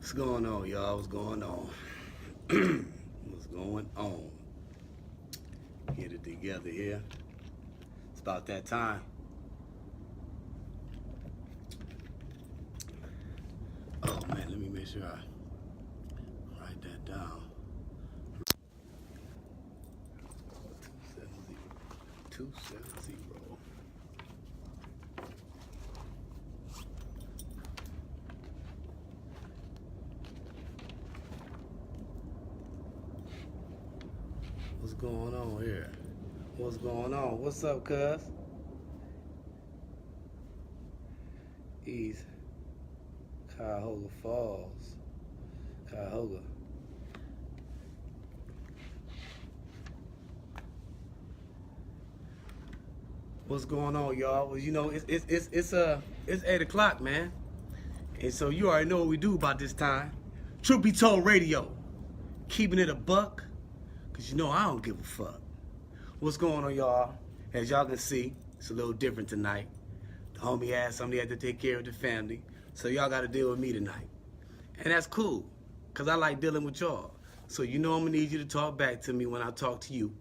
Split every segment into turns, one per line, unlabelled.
What's going on, y'all? What's going on? What's going on? Get it together here. It's about that time. Oh man, let me make sure I write that down. 270. What's going on here? What's going on? What's up, cuz? East Cuyahoga Falls. Cuyahoga. What's going on, y'all? Well, you know, it's 8 o'clock, man. And so you already know what we do about this time. Truth Be Told Radio. Keeping it a buck. Cause you know I don't give a fuck. What's going on, y'all? As y'all can see, it's a little different tonight. The homie had somebody had to take care of the family. So y'all gotta deal with me tonight. And that's cool. Cause I like dealing with y'all. So you know I'm gonna need you to talk back to me when I talk to you.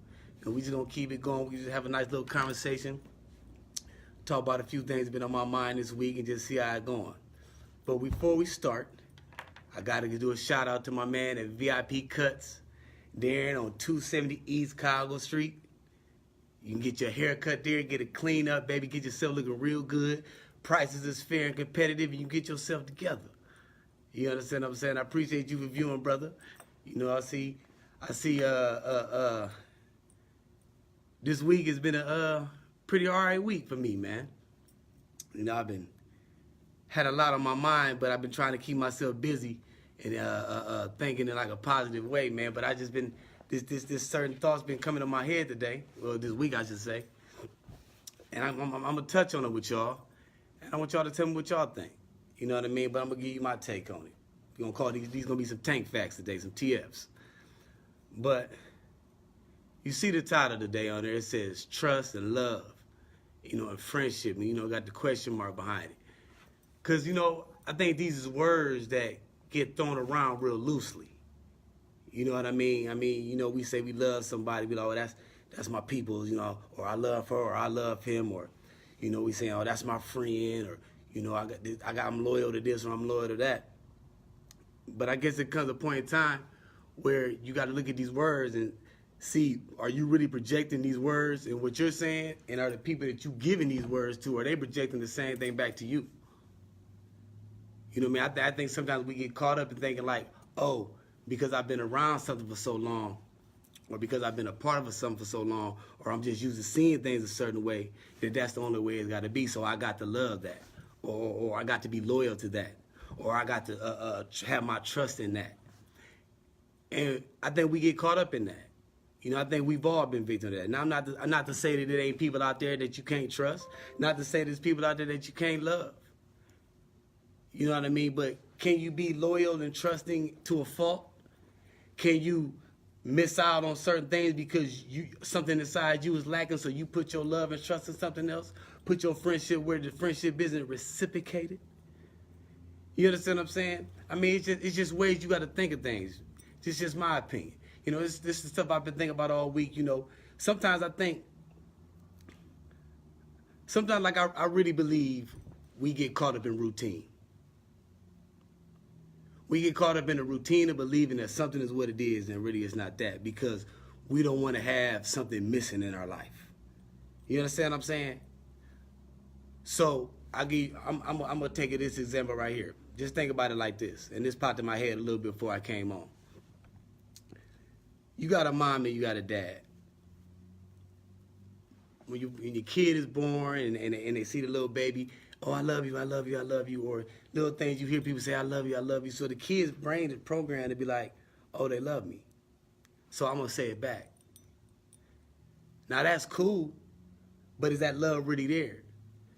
And we just gonna keep it going. We just have a nice little conversation. Talk about a few things that been on my mind this week and just see how it's going. But before we start, I gotta do a shout out to my man at VIP Cuts. There on 270 East Chicago Street. You can get your hair cut there, get it cleaned up, baby, get yourself looking real good. Prices is fair and competitive, and you get yourself together. You understand what I'm saying? I appreciate you reviewing, brother. You know, I see this week has been a pretty alright week for me, man. You know, had a lot on my mind, but I've been trying to keep myself busy and thinking in like a positive way, man. But I just been this certain thoughts been coming to my head today, well, this week I should say, and I'm gonna touch on it with y'all, and I want y'all to tell me what y'all think. You know what I mean? But I'm gonna give you my take on it. We're gonna call these gonna be some tank facts today, some TFs. But you see the title today on there. It says trust and love, you know, and friendship, and you know, got the question mark behind it. Cause you know, I think these is words that get thrown around real loosely. You know what I mean? You know, we say we love somebody, we like, oh, that's my people, you know, or I love her, or I love him, or, you know, we say, oh, that's my friend, or, you know, I'm loyal to this, or I'm loyal to that. But I guess it comes a point in time where you got to look at these words and see, are you really projecting these words and what you're saying, and are the people that you giving these words to, are they projecting the same thing back to you? You know what I mean? I think sometimes we get caught up in thinking like, oh, because I've been around something for so long, or because I've been a part of something for so long, or I'm just used to seeing things a certain way, that's the only way it's got to be. So I got to love that, or I got to be loyal to that, or I got to have my trust in that. And I think we get caught up in that. You know, I think we've all been victims of that. Now, I'm not to say that there ain't people out there that you can't trust, not to say there's people out there that you can't love. You know what I mean? But can you be loyal and trusting to a fault? Can you miss out on certain things because something inside you is lacking, so you put your love and trust in something else? Put your friendship where the friendship isn't reciprocated? You understand what I'm saying? I mean, it's just ways you got to think of things. It's just my opinion. You know, this is stuff I've been thinking about all week. You know, sometimes I think, like I really believe we get caught up in routine. We get caught up in the routine of believing that something is what it is and really it's not that, because we don't want to have something missing in our life. You understand what I'm saying? So I'm gonna take this example right here. Just think about it like this, and this popped in my head a little bit before I came on. You got a mom and you got a dad. When your kid is born and they see the little baby, oh, I love you, I love you, I love you, or little things you hear people say, I love you, I love you. So the kid's brain is programmed to be like, oh, they love me, so I'm going to say it back. Now, that's cool, but is that love really there?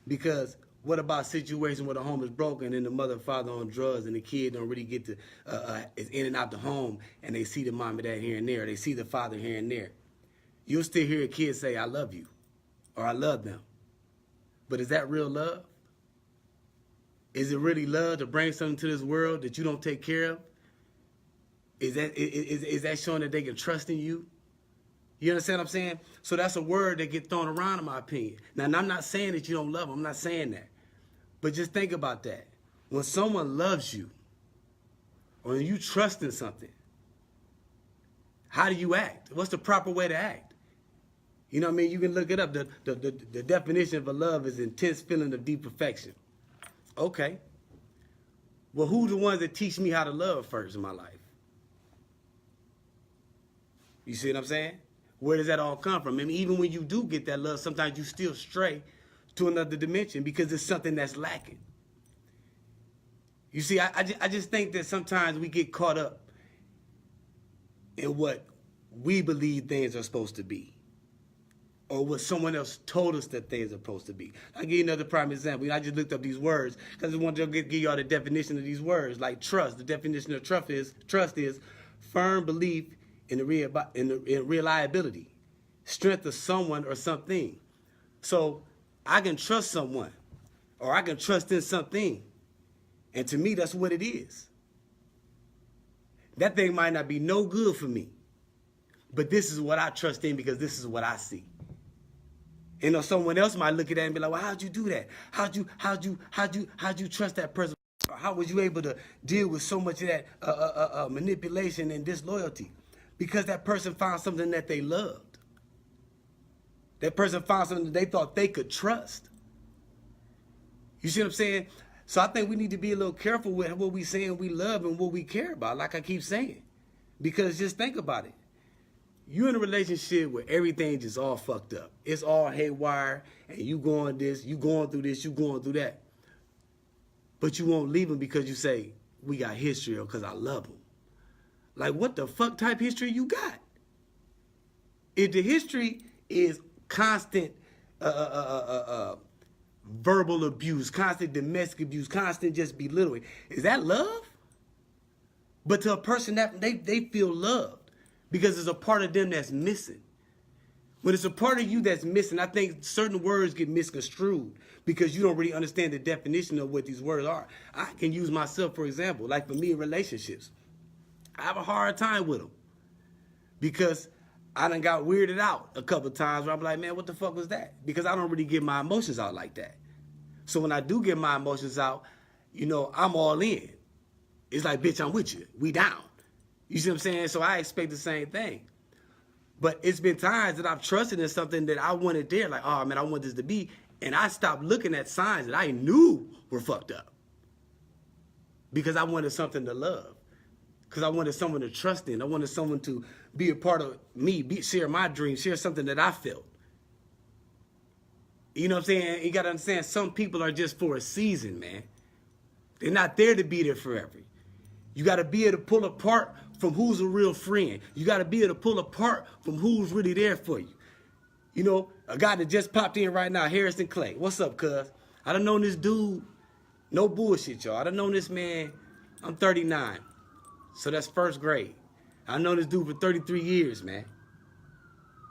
Because what about situations where the home is broken and the mother and father on drugs and the kid don't really get to, is in and out the home, and they see the mom and dad here and there, or they see the father here and there? You'll still hear a kid say, I love you, or I love them. But is that real love? Is it really love to bring something to this world that you don't take care of? Is that showing that they can trust in you? You understand what I'm saying? So that's a word that gets thrown around in my opinion. Now, and I'm not saying that you don't love them. I'm not saying that. But just think about that. When someone loves you, or when you trust in something, how do you act? What's the proper way to act? You know what I mean? You can look it up. The definition of a love is intense feeling of deep affection. Okay. Well, who's the ones that teach me how to love first in my life? You see what I'm saying? Where does that all come from? I mean, even when you do get that love, sometimes you still stray to another dimension because it's something that's lacking. You see, I just think that sometimes we get caught up in what we believe things are supposed to be, or what someone else told us that things are supposed to be. I'll give you another prime example. I just looked up these words because I wanted to give y'all the definition of these words. Like trust, the definition of trust is firm belief in the reliability, strength of someone or something. So I can trust someone, or I can trust in something, and to me, that's what it is. That thing might not be no good for me, but this is what I trust in because this is what I see. You know, someone else might look at that and be like, well, how'd you do that? How'd you trust that person? How was you able to deal with so much of that manipulation and disloyalty? Because that person found something that they loved. That person found something that they thought they could trust. You see what I'm saying? So I think we need to be a little careful with what we saying we love and what we care about, like I keep saying. Because just think about it. You're in a relationship where everything just all fucked up. It's all haywire, and you going this, you going through this, you going through that. But you won't leave them because you say, we got history or because I love them. Like, what the fuck type history you got? If the history is constant verbal abuse, constant domestic abuse, constant just belittling, is that love? But to a person that they feel loved because there's a part of them that's missing. When it's a part of you that's missing, I think certain words get misconstrued because you don't really understand the definition of what these words are. I can use myself, for example, like for me in relationships. I have a hard time with them because I done got weirded out a couple of times where I'm like, man, what the fuck was that? Because I don't really get my emotions out like that. So when I do get my emotions out, you know, I'm all in. It's like, bitch, I'm with you. We down. You see what I'm saying? So I expect the same thing. But it's been times that I've trusted in something that I wanted there. Like, oh, man, I want this to be. And I stopped looking at signs that I knew were fucked up. Because I wanted something to love. Because I wanted someone to trust in. I wanted someone to be a part of me, share my dreams, share something that I felt. You know what I'm saying? You got to understand, some people are just for a season, man. They're not there to be there forever. You got to be able to pull apart from who's a real friend. You got to be able to pull apart from who's really there for you. You know, a guy that just popped in right now, Harrison Clay. What's up, cuz? I done known this dude, no bullshit, y'all. I done known this man, I'm 39. So that's first grade. I know this dude for 33 years, man.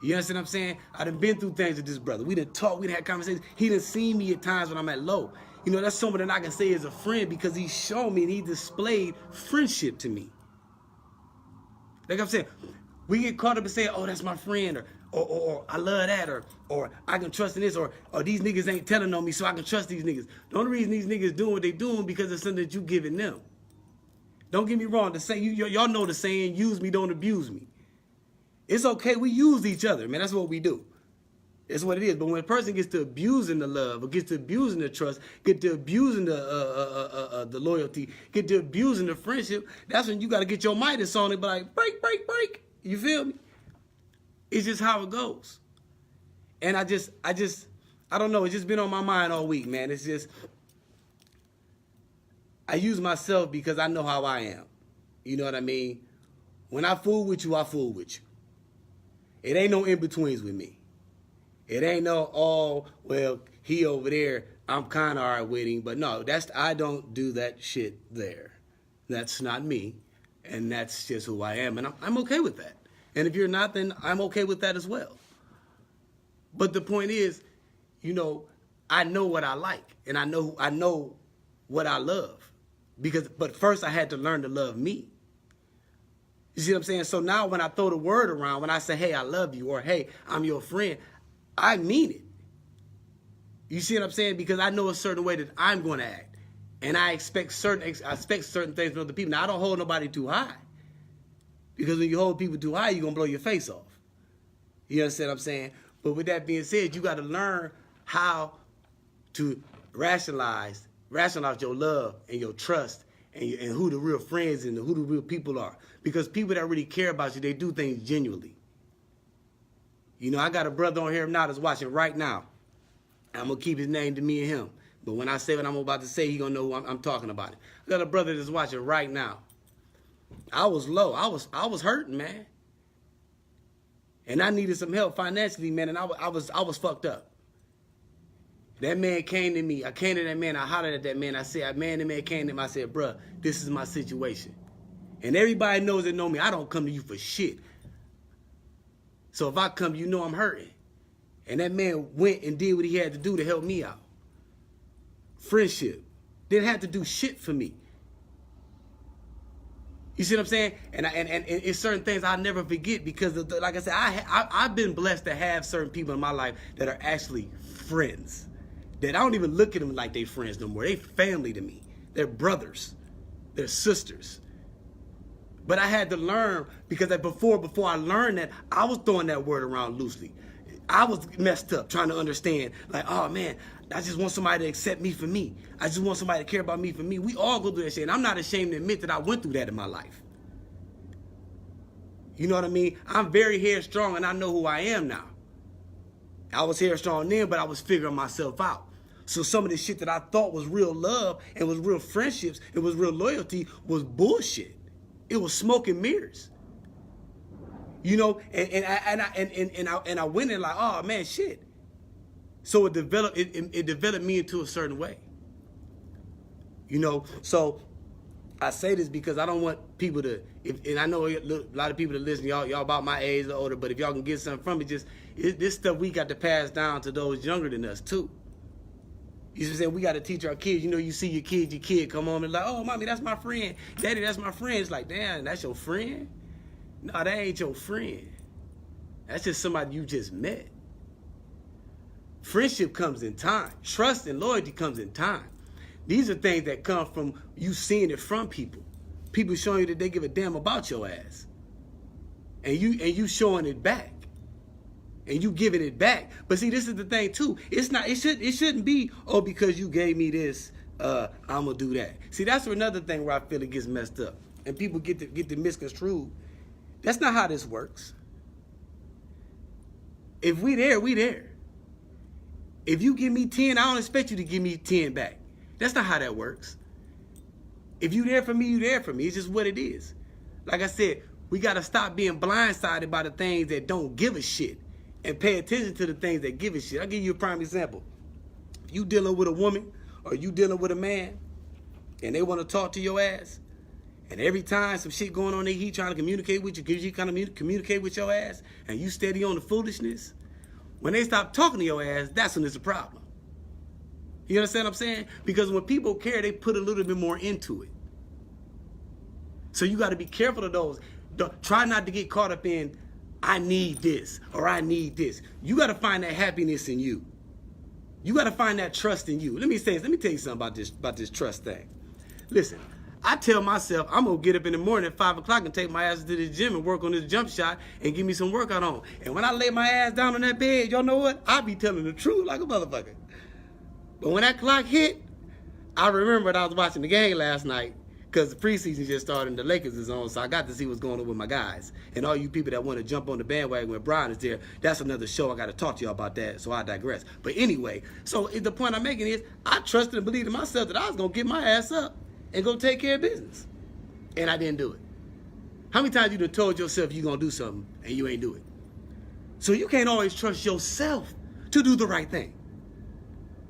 You understand what I'm saying? I done been through things with this brother. We done talked, we done had conversations. He done seen me at times when I'm at low. You know, that's someone that I can say is a friend because he showed me and he displayed friendship to me. Like I'm saying, we get caught up and say, oh, that's my friend, or I love that, or I can trust in this, or these niggas ain't telling on me, so I can trust these niggas. The only reason these niggas doing what they doing because it's something that you giving them. Don't get me wrong. Y'all know the saying, use me, don't abuse me. It's okay. We use each other, man. That's what we do. It's what it is. But when a person gets to abusing the love, or gets to abusing the trust, get to abusing the loyalty, get to abusing the friendship, that's when you got to get your Midas on it, but like, break, break, break. You feel me? It's just how it goes. And I don't know. It's just been on my mind all week, man. It's just, I use myself because I know how I am. You know what I mean? When I fool with you, I fool with you. It ain't no in-betweens with me. It ain't no, oh, well, he over there, I'm kind of all right with him. But no, I don't do that shit there. That's not me. And that's just who I am. And I'm okay with that. And if you're not, then I'm okay with that as well. But the point is, you know, I know what I like. And I know what I love. But first I had to learn to love me. You see what I'm saying? So now when I throw the word around, when I say, hey, I love you, or hey, I'm your friend, I mean it. You see what I'm saying? Because I know a certain way that I'm going to act. And I expect certain things from other people. Now, I don't hold nobody too high. Because when you hold people too high, you're going to blow your face off. You understand what I'm saying? But with that being said, you got to learn how to rationalize your love and your trust and who the real friends and who the real people are. Because people that really care about you, they do things genuinely. You know, I got a brother on here now that's watching right now. I'm going to keep his name to me and him. But when I say what I'm about to say, he going to know who I'm talking about. I got a brother that's watching right now. I was low. I was hurting, man. And I needed some help financially, man, and I was fucked up. That man came to me. I came to that man. I hollered at that man. I said, man, the man came to me. I said, bruh, this is my situation. And everybody knows that know me. I don't come to you for shit. So if I come, you know I'm hurting. And that man went and did what he had to do to help me out. Friendship. Didn't have to do shit for me. You see what I'm saying? And it's certain things I'll never forget because, like I said, I've been blessed to have certain people in my life that are actually friends. That I don't even look at them like they friends no more. They family to me. They're brothers. They're sisters. But I had to learn because before I learned that, I was throwing that word around loosely. I was messed up trying to understand, like, oh man, I just want somebody to accept me for me. I just want somebody to care about me for me. We all go through that shit. And I'm not ashamed to admit that I went through that in my life. You know what I mean? I'm very headstrong and I know who I am now. I was headstrong then, but I was figuring myself out. So some of the shit that I thought was real love and was real friendships, it was real loyalty, was bullshit. It was smoke and mirrors. You know, and I went in like, oh man, shit. So it developed me into a certain way. You know, so I say this because I don't want people to, and I know a lot of people that listen, y'all about my age or older, but if y'all can get something from it, this stuff we got to pass down to those younger than us too. You know what I'm saying? We got to teach our kids. You know, you see your kid come home and like, oh, mommy, that's my friend. Daddy, that's my friend. It's like, damn, that's your friend? No, that ain't your friend. That's just somebody you just met. Friendship comes in time. Trust and loyalty comes in time. These are things that come from you seeing it from people. People showing you that they give a damn about your ass. And you showing it back. And you giving it back. But see, this is the thing too. It shouldn't be, oh, because you gave me this, I'm gonna do that. See, that's another thing where I feel it gets messed up. And people get to misconstrued. That's not how this works. If we there, we there. If you give me 10, I don't expect you to give me 10 back. That's not how that works. If you there for me, you there for me. It's just what it is. Like I said, we got to stop being blindsided by the things that don't give a shit and pay attention to the things that give a shit. I'll give you a prime example. If you dealing with a woman or you dealing with a man and they want to talk to your ass, and every time some shit going on, he trying to communicate with you because you kind of communicate with your ass and you steady on the foolishness, when they stop talking to your ass, that's when it's a problem. You understand what I'm saying? Because when people care, they put a little bit more into it. So you got to be careful of those. Try not to get caught up in, I need this or I need this. You got to find that happiness in you. You got to find that trust in you. Let me tell you something about this trust thing. Listen, I tell myself I'm going to get up in the morning at 5 o'clock and take my ass to the gym and work on this jump shot and give me some workout on. And when I lay my ass down on that bed, y'all know what? I be telling the truth like a motherfucker. But when that clock hit, I remembered I was watching the game last night because the preseason just started and the Lakers is on, so I got to see what's going on with my guys. And all you people that want to jump on the bandwagon when Brian is there, that's another show. I got to talk to y'all about that, so I digress. But anyway, so the point I'm making is I trusted and believed in myself that I was going to get my ass up and go take care of business. And I didn't do it. How many times you done told yourself you're going to do something and you ain't do it? So you can't always trust yourself to do the right thing.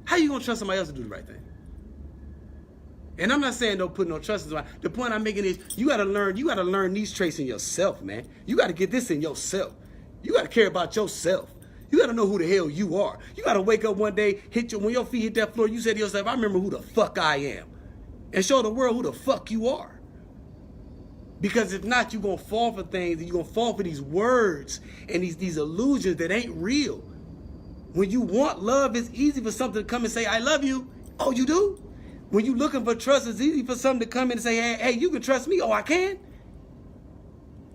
How you going to trust somebody else to do the right thing? And I'm not saying don't put no trust in somebody. The point I'm making is you got to learn these traits in yourself, man. You got to get this in yourself. You got to care about yourself. You got to know who the hell you are. You got to wake up one day, when your feet hit that floor, you say to yourself, I remember who the fuck I am. and show the world who the fuck you are. Because if not, you're going to fall for things, and you're going to fall for these words and these illusions that ain't real. When you want love, it's easy for something to come and say, I love you. Oh, you do? When you're looking for trust, it's easy for something to come in and say, hey, you can trust me. Oh, I can?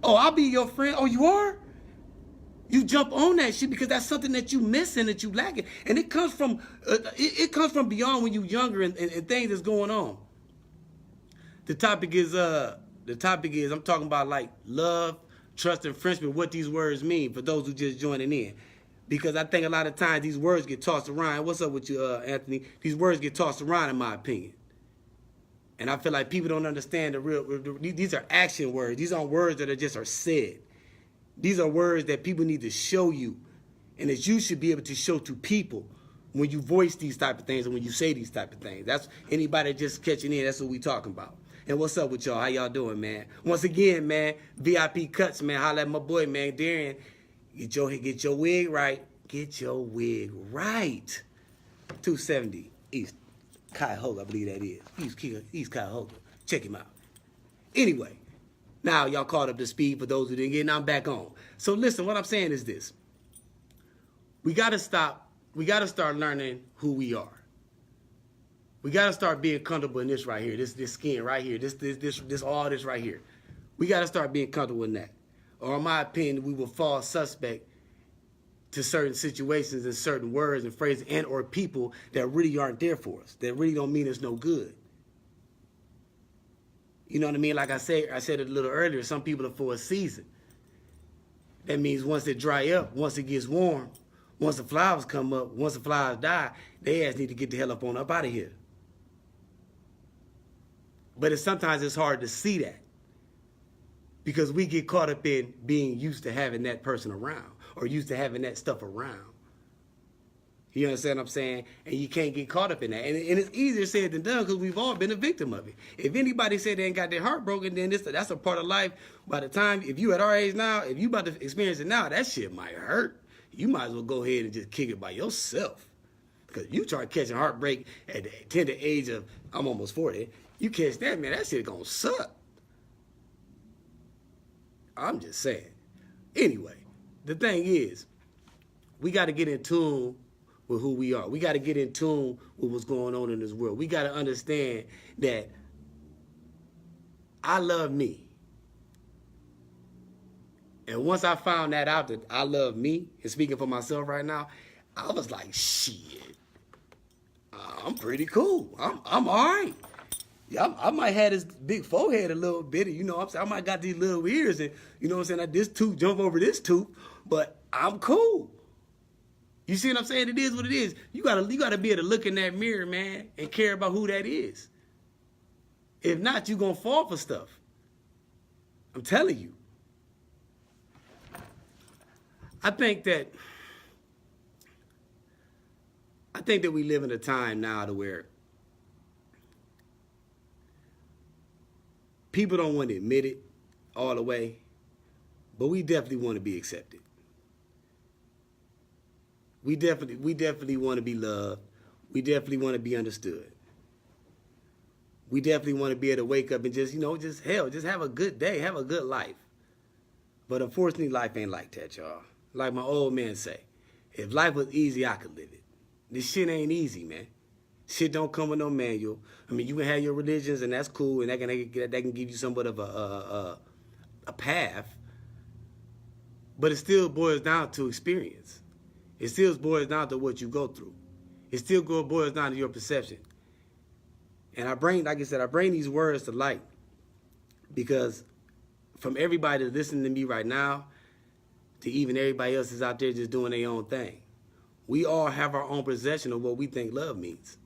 Oh, I'll be your friend. Oh, you are? You jump on that shit because that's something that you missing, that you lacking. And it comes from beyond when you're younger and things that's going on. The topic is I'm talking about like love, trust, and friendship, what these words mean for those who just joining in. Because I think a lot of times these words get tossed around. What's up with you, Anthony? These words get tossed around, in my opinion. And I feel like people don't understand these are action words. These aren't words that are said. These are words that people need to show you, and that you should be able to show to people when you voice these type of things and when you say these type of things. That's anybody just catching in. That's what we talking about. And what's up with y'all? How y'all doing, man? Once again, man, VIP Cuts, man. Holla at my boy, man, Darian. Get your wig right. Get your wig right. 270 East Cuyahoga, I believe that is. East Cuyahoga. Check him out. Anyway, now y'all caught up to speed for those who didn't get. Now I'm back on. So listen, what I'm saying is this. We got to stop. We got to start learning who we are. We got to start being comfortable in this right here. This skin right here. All this right here. We got to start being comfortable in that. Or in my opinion, we will fall suspect to certain situations and certain words and phrases and or people that really aren't there for us, that really don't mean us no good. You know what I mean? Like I said it a little earlier, some people are for a season. That means once it dry up, once it gets warm, once the flowers come up, once the flowers die, they ass need to get the hell up out of here. But sometimes it's hard to see that because we get caught up in being used to having that person around or used to having that stuff around. You understand what I'm saying? And you can't get caught up in that. And it's easier said than done because we've all been a victim of it. If anybody said they ain't got their heart broken, then that's a part of life. By the time, if you at our age now, if you about to experience it now, that shit might hurt. You might as well go ahead and just kick it by yourself. Because you start catching heartbreak at the tender age of, I'm almost 40. You catch that, man, that shit gonna suck. I'm just saying. Anyway, the thing is, we got to get in tune with who we are. We got to get in tune with what's going on in this world. We got to understand that I love me. And once I found that out, that I love me, and speaking for myself right now, I was like, shit, I'm pretty cool. I'm all right. Yeah, I might have this big forehead a little bit, you know what I'm saying? I might got these little ears and, you know what I'm saying, like this tooth jump over this tooth, but I'm cool. You see what I'm saying? It is what it is. You gotta be able to look in that mirror, man, and care about who that is. If not, you're gonna fall for stuff. I'm telling you. I think that we live in a time now to where people don't want to admit it all the way, but we definitely want to be accepted. We definitely want to be loved. We definitely want to be understood. We definitely want to be able to wake up and just have a good day, have a good life. But unfortunately, life ain't like that, y'all. Like my old man say, if life was easy, I could live it. This shit ain't easy, man. Shit don't come with no manual. I mean, you can have your religions, and that's cool, and that can give you somewhat of a path. But it still boils down to experience. It still boils down to what you go through. It still boils down to your perception. And I bring these words to light because from everybody that's listening to me right now to even everybody else that's out there just doing their own thing, we all have our own perception of what we think love means.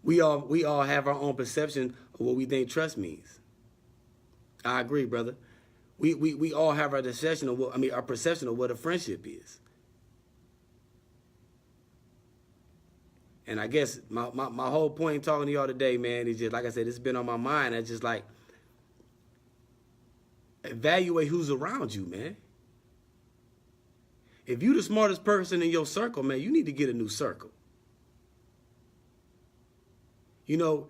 We all have our own perception of what we think trust means. I agree, brother. We all have our perception of what a friendship is. And I guess my whole point in talking to y'all today, man, is just, like I said, it's been on my mind. It's just like, evaluate who's around you, man. If you the smartest person in your circle, man, you need to get a new circle. You know,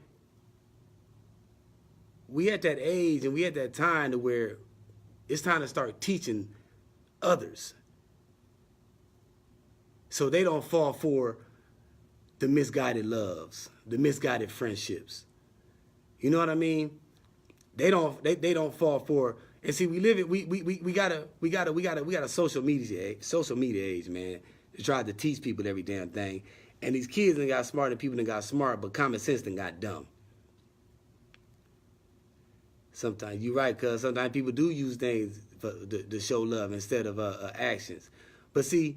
we at that age and we at that time to where it's time to start teaching others so they don't fall for the misguided loves, the misguided friendships. You know what I mean? They don't fall for. And see, we live it. We got a social media age, man, to try to teach people every damn thing. And these kids done got smart and people done got smart, but common sense done got dumb. Sometimes you're right, cuz sometimes people do use things to show love instead of actions. But see,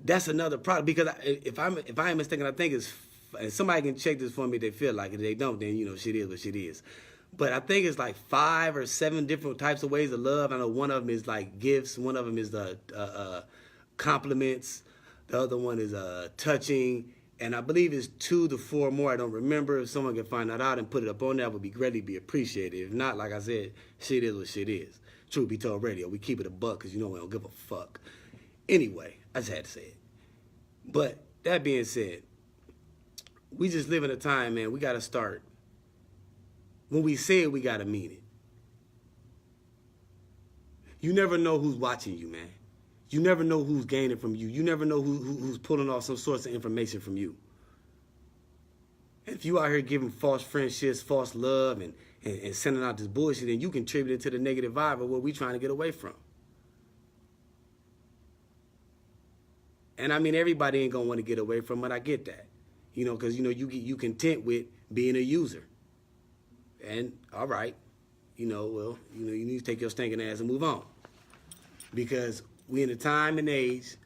that's another problem, because if I am mistaken, I think it's, and somebody can check this for me if they feel like it. If they don't, then you know shit is what shit is. But I think it's like 5 or 7 different types of ways of love. I know one of them is like gifts. One of them is the compliments. The other one is touching. And I believe it's 2 to 4 more. I don't remember. If someone can find that out and put it up on there, would be greatly appreciated. If not, like I said, shit is what shit is. Truth be told, radio, we keep it a buck because you know we don't give a fuck. Anyway, I just had to say it. But that being said, we just live in a time, man, we got to start. When we say it, we got to mean it. You never know who's watching you, man. You never know who's gaining from you. You never know who's pulling off some sorts of information from you. And if you out here giving false friendships, false love, and sending out this bullshit, then you contribute to the negative vibe of what we trying to get away from. And I mean, everybody ain't gonna want to get away from it. I get that, you know, because you know you content with being a user. And all right, you know, well, you know, you need to take your stinking ass and move on, because we in a time and age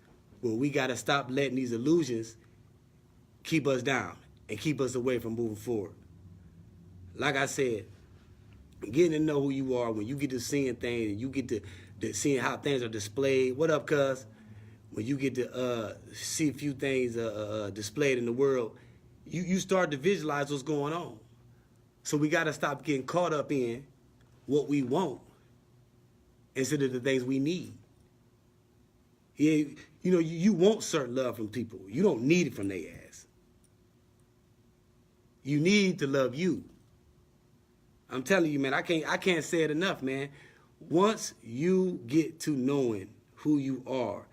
where we gotta stop letting these illusions keep us down and keep us away from moving forward. Like I said, getting to know who you are, when you get to seeing things and you get to seeing how things are displayed. What up, cuz? When you get to see a few things displayed in the world, you start to visualize what's going on. So we got to stop getting caught up in what we want instead of the things we need. Yeah, you know, you want certain love from people. You don't need it from their ass. You need to love you. I'm telling you, man, I can't say it enough, man. Once you get to knowing who you are,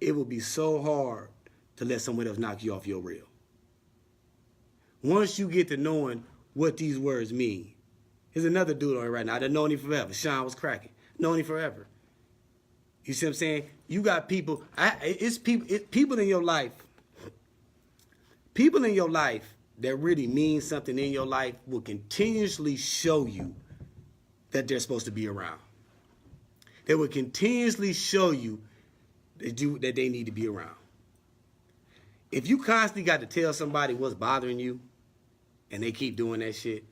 it will be so hard to let someone else knock you off your rail. Once you get to knowing what these words mean. There's another dude on it right now. I've known him forever. Sean was cracking. Known him forever. You see what I'm saying? You got people. It's people in your life. People in your life that really mean something in your life will continuously show you that they're supposed to be around. They will continuously show you that they need to be around. If you constantly got to tell somebody what's bothering you, and they keep doing that shit,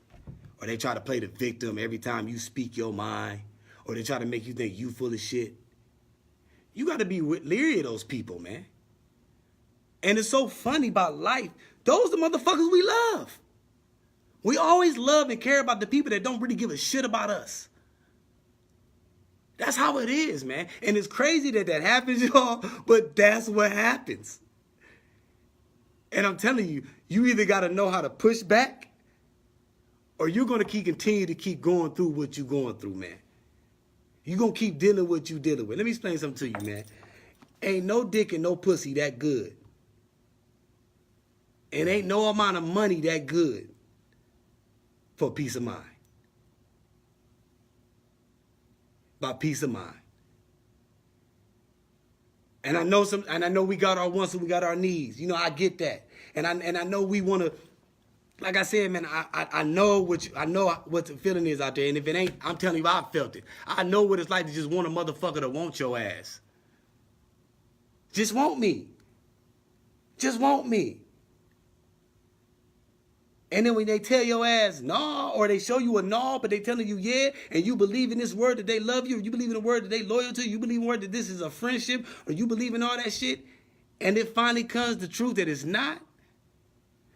or they try to play the victim every time you speak your mind, or they try to make you think you full of shit, you got to be leery of those people, man. And it's so funny about life. Those are the motherfuckers we love. We always love and care about the people that don't really give a shit about us. That's how it is, man. And it's crazy that happens, y'all, but that's what happens. And I'm telling you, you either got to know how to push back, or you're going to continue to keep going through what you're going through, man. You're going to keep dealing with what you're dealing with. Let me explain something to you, man. Ain't no dick and no pussy that good. And ain't no amount of money that good for peace of mind. By peace of mind. And I know we got our wants and we got our needs. You know, I get that. And I know we want to, like I said, man, I know what the feeling is out there. And if it ain't, I'm telling you, I felt it. I know what it's like to just want a motherfucker to want your ass. Just want me. Just want me. And then when they tell your ass no, or they show you a no, but they telling you yeah, and you believe in this word that they love you, or you believe in the word that they loyal to you, believe in the word that this is a friendship, or you believe in all that shit, and it finally comes the truth that it's not,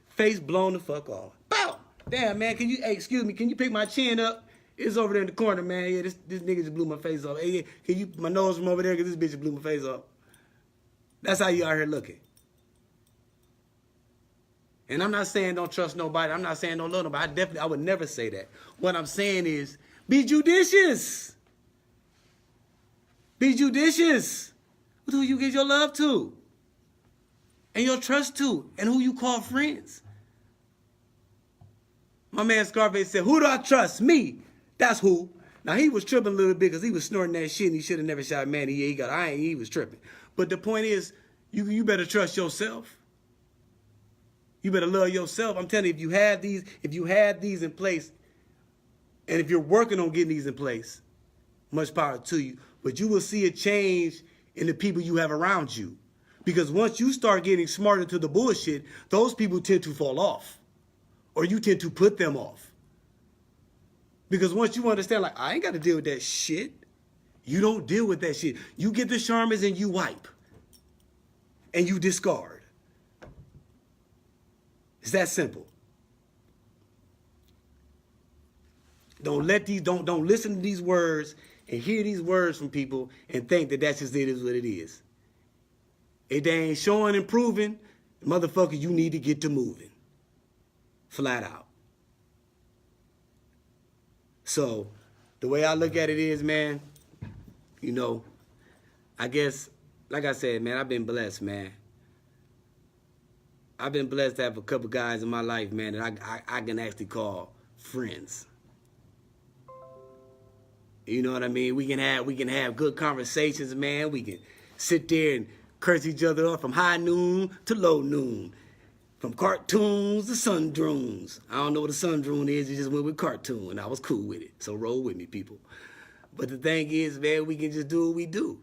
face blown the fuck off. Bow! Damn, man, hey, excuse me, can you pick my chin up? It's over there in the corner, man. Yeah, this nigga just blew my face off. Hey, yeah, can you, my nose from over there, because this bitch just blew my face off. That's how you out here looking. And I'm not saying don't trust nobody. I'm not saying don't love nobody. I would never say that. What I'm saying is be judicious. Be judicious with who you give your love to and your trust to and who you call friends. My man Scarface said, who do I trust? Me. That's who. Now, he was tripping a little bit because he was snorting that shit and he should have never shot Manny. He was tripping. But the point is, you better trust yourself. You better love yourself. I'm telling you, if you have these in place, and if you're working on getting these in place, much power to you. But you will see a change in the people you have around you. Because once you start getting smarter to the bullshit, those people tend to fall off. Or you tend to put them off. Because once you understand, like, I ain't got to deal with that shit. You don't deal with that shit. You get the Charmers and you wipe. And you discard. It's that simple. Don't listen to these words and hear these words from people and think that that's just it is what it is. If they ain't showing and proving, motherfucker, you need to get to moving. Flat out. So, the way I look at it is, man, you know, I guess, like I said, man, I've been blessed, man. I've been blessed to have a couple guys in my life, man, that I can actually call friends. You know what I mean? We can have good conversations, man. We can sit there and curse each other up from high noon to low noon. From cartoons to sundroons. I don't know what a sundroon is. It just went with cartoon, and I was cool with it. So roll with me, people. But the thing is, man, we can just do what we do.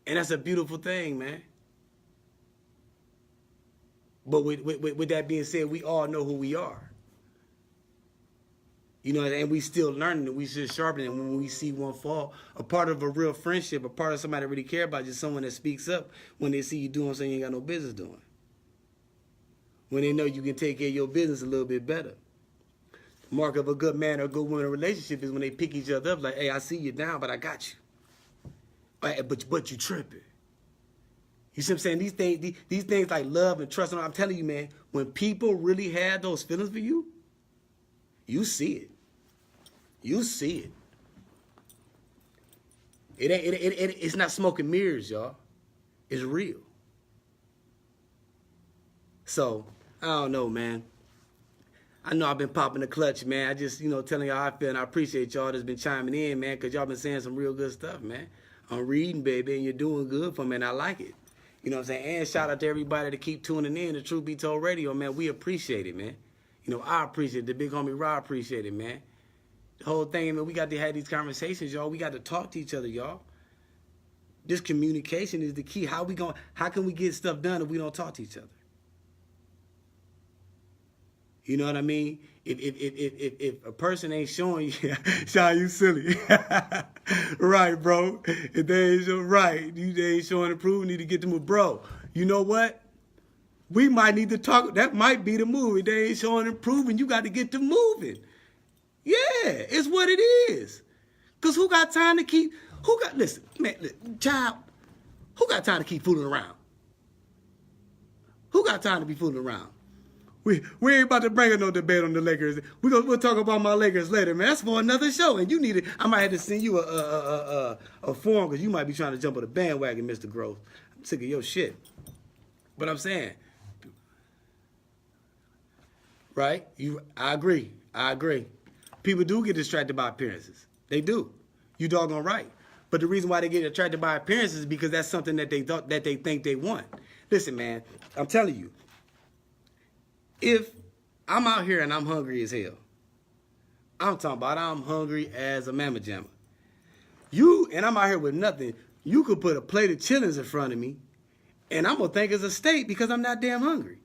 And that's a beautiful thing, man. But with that being said, we all know who we are. You know, and we still learning, and we still sharpening. And when we see one fall, a part of a real friendship, a part of somebody that really care about you, someone that speaks up when they see you doing something you ain't got no business doing. When they know you can take care of your business a little bit better. Mark of a good man or a good woman in a relationship is when they pick each other up like, hey, I see you down, but I got you. But you tripping. You see what I'm saying? These things like love and trust, and I'm telling you, man, when people really have those feelings for you, you see it. You see it. It's not smoke and mirrors, y'all. It's real. So, I don't know, man. I know I've been popping the clutch, man. I just, telling y'all how I feel, and I appreciate y'all that's been chiming in, man, because y'all been saying some real good stuff, man. I'm reading, baby, and you're doing good for me, and I like it. You know what I'm saying? And shout out to everybody that keep tuning in to Truth Be Told Radio, man. We appreciate it, man. I appreciate it. The big homie Rob appreciate it, man. The whole thing, man, we got to have these conversations, y'all. We got to talk to each other, y'all. This communication is the key. How can we get stuff done if we don't talk to each other? You know what I mean? If a person ain't showing you, Sean, you silly. Right, bro. If they ain't showing, right, they ain't showing and proving, need to get them a bro. You know what? We might need to talk. That might be the move. If they ain't showing and proving, you got to get to moving. Yeah, it's what it is. Because who got time to keep, listen, man, child, who got time to keep fooling around? Who got time to be fooling around? We ain't about to bring no debate on the Lakers. We'll talk about my Lakers later, man. That's for another show. And you need it. I might have to send you a form because you might be trying to jump on the bandwagon, Mr. Grove. I'm sick of your shit. But I'm saying, right? I agree. People do get distracted by appearances. They do. You doggone right. But the reason why they get attracted by appearances is because that's something that they think they want. Listen, man, I'm telling you. If I'm out here and I'm hungry as hell, I'm talking about I'm hungry as a mamma jamma. And I'm out here with nothing, you could put a plate of chitlins in front of me, and I'm going to think it's a steak because I'm not damn hungry.